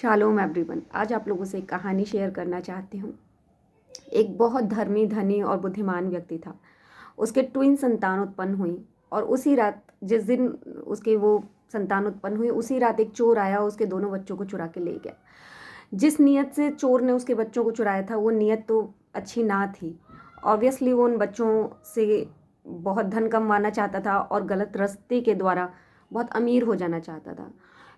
Shalom everyone. आज आप लोगों से एक कहानी शेयर करना चाहती हूँ। एक बहुत धर्मी, धनी और बुद्धिमान व्यक्ति था। उसके ट्विन संतान उत्पन्न हुई और उसी रात, जिस दिन उसके वो संतान उत्पन्न हुई, उसी रात एक चोर आया, उसके दोनों बच्चों को चुरा के ले गया। जिस नीयत से चोर ने उसके बच्चों को चुराया था, वो नीयत तो अच्छी ना थी। ऑब्वियसली वो उन बच्चों से बहुत धन कमवाना चाहता था और गलत रास्ते के द्वारा बहुत अमीर हो जाना चाहता था।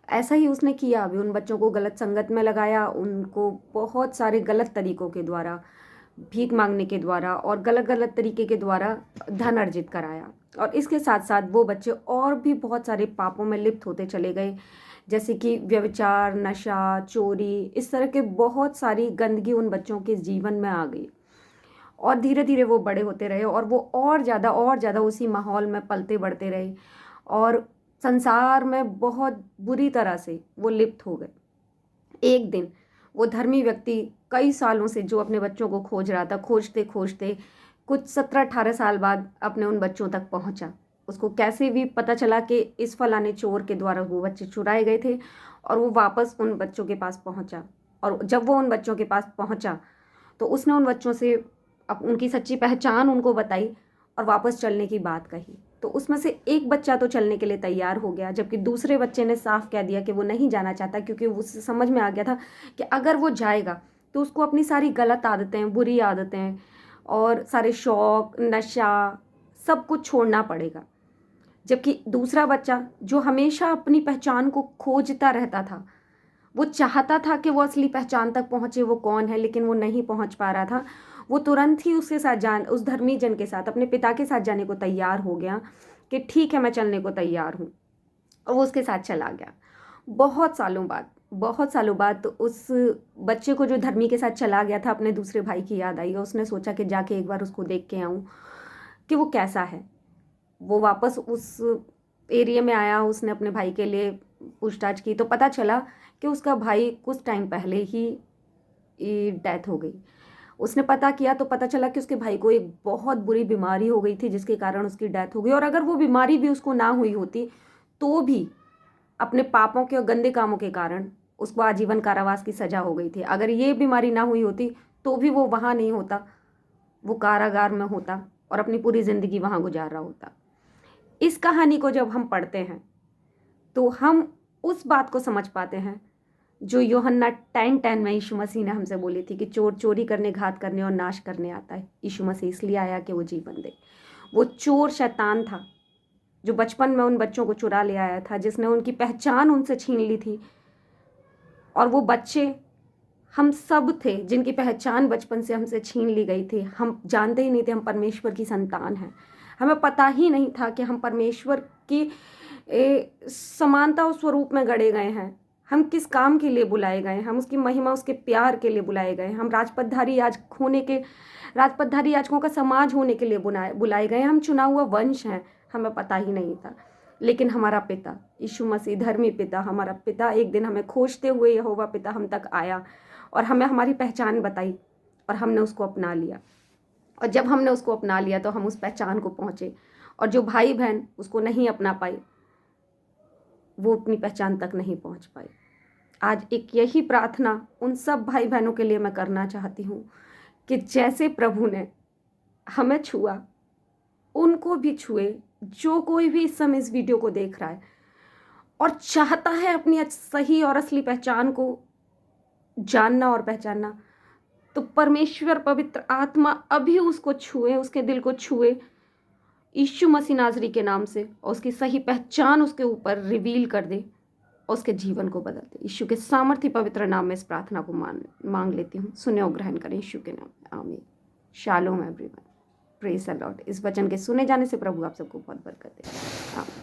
ऐसा ही उसने किया। अभी उन बच्चों को गलत संगत में लगाया, उनको बहुत सारे गलत तरीकों के द्वारा, भीख मांगने के द्वारा और गलत गलत तरीके के द्वारा धन अर्जित कराया। और इसके साथ साथ वो बच्चे और भी बहुत सारे पापों में लिप्त होते चले गए, जैसे कि व्यभिचार, नशा, चोरी, इस तरह के बहुत सारी गंदगी उन बच्चों के जीवन में आ गई। और धीरे धीरे वो बड़े होते रहे और वो और ज़्यादा उसी माहौल में पलते बढ़ते रहे और संसार में बहुत बुरी तरह से वो लिप्त हो गए। एक दिन वो धर्मी व्यक्ति कई सालों से जो अपने बच्चों को खोज रहा था, खोजते खोजते कुछ 17-18 साल बाद अपने उन बच्चों तक पहुंचा। उसको कैसे भी पता चला कि इस फलाने चोर के द्वारा वो बच्चे चुराए गए थे और वो वापस उन बच्चों के पास पहुंचा। और जब वो उन बच्चों के पास पहुंचा तो उसने उन बच्चों से अब उनकी सच्ची पहचान उनको बताई और वापस चलने की बात कही। तो उसमें से एक बच्चा तो चलने के लिए तैयार हो गया, जबकि दूसरे बच्चे ने साफ कह दिया कि वो नहीं जाना चाहता, क्योंकि उसे समझ में आ गया था कि अगर वो जाएगा तो उसको अपनी सारी गलत आदतें, बुरी आदतें और सारे शौक, नशा, सब कुछ छोड़ना पड़ेगा। जबकि दूसरा बच्चा जो हमेशा अपनी पहचान को खोजता रहता था, वो चाहता था कि वो असली पहचान तक पहुंचे, वो कौन है, लेकिन वो नहीं पहुंच पा रहा था। वो तुरंत ही उसके साथ उस धर्मी जन के साथ, अपने पिता के साथ जाने को तैयार हो गया कि ठीक है, मैं चलने को तैयार हूँ। और वो उसके साथ चला गया। बहुत सालों बाद तो उस बच्चे को, जो धर्मी के साथ चला गया था, अपने दूसरे भाई की याद आई और उसने सोचा कि जाके एक बार उसको देख के आऊँ कि वो कैसा है। वो वापस उस एरिया में आया, उसने अपने भाई के लिए पूछताछ की तो पता चला कि उसका भाई कुछ टाइम पहले ही डेथ हो गई। उसने पता किया तो पता चला कि उसके भाई को एक बहुत बुरी बीमारी हो गई थी, जिसके कारण उसकी डेथ हो गई। और अगर वो बीमारी भी उसको ना हुई होती तो भी अपने पापों के और गंदे कामों के कारण उसको आजीवन कारावास की सजा हो गई थी। अगर ये बीमारी ना हुई होती तो भी वो वहाँ नहीं होता, वो कारागार में होता और अपनी पूरी ज़िंदगी वहाँ गुजार रहा होता। इस कहानी को जब हम पढ़ते हैं तो हम उस बात को समझ पाते हैं जो यूहन्ना 10:10 में यीशु मसीह ने हमसे बोली थी कि चोर चोरी करने, घात करने और नाश करने आता है। यीशु मसीह इसलिए आया कि वो जीवन दे। वो चोर शैतान था जो बचपन में उन बच्चों को चुरा ले आया था, जिसने उनकी पहचान उनसे छीन ली थी। और वो बच्चे हम सब थे जिनकी पहचान बचपन से हमसे छीन ली गई थी। हम जानते ही नहीं थे हम परमेश्वर की संतान हैं। हमें पता ही नहीं था कि हम परमेश्वर की समानता और स्वरूप में गढ़े गए हैं। हम किस काम के लिए बुलाए गए हैं, हम उसकी महिमा, उसके प्यार के लिए बुलाए गए हैं। हम राजपथधारी याजकों का समाज होने के लिए बुलाए गए हैं। हम चुना हुआ वंश हैं। हमें पता ही नहीं था। लेकिन हमारा पिता यीशु मसीह, धर्मी पिता, हमारा पिता, एक दिन हमें खोजते हुए यहोवा पिता हम तक आया और हमें हमारी पहचान बताई और हमने उसको अपना लिया। और जब हमने उसको अपना लिया तो हम उस पहचान को पहुँचे। और जो भाई बहन उसको नहीं अपना पाए, वो अपनी पहचान तक नहीं पहुँच पाए। आज एक यही प्रार्थना उन सब भाई बहनों के लिए मैं करना चाहती हूँ कि जैसे प्रभु ने हमें छुआ, उनको भी छुए। जो कोई भी इस समय इस वीडियो को देख रहा है और चाहता है अपनी सही और असली पहचान को जानना और पहचानना, तो परमेश्वर पवित्र आत्मा अभी उसको छुए, उसके दिल को छुए यीशु मसीह नाजरी के नाम से, और उसकी सही पहचान उसके ऊपर रिवील कर दे और उसके जीवन को बदल दे। यीशु के सामर्थ्य पवित्र नाम में इस प्रार्थना को मांग लेती हूँ। सुने और ग्रहण करें यीशु के नाम में। आमीन। Shalom everyone. Praise the Lord. इस वचन के सुने जाने से प्रभु आप सबको बहुत बरकत दे। आमीन।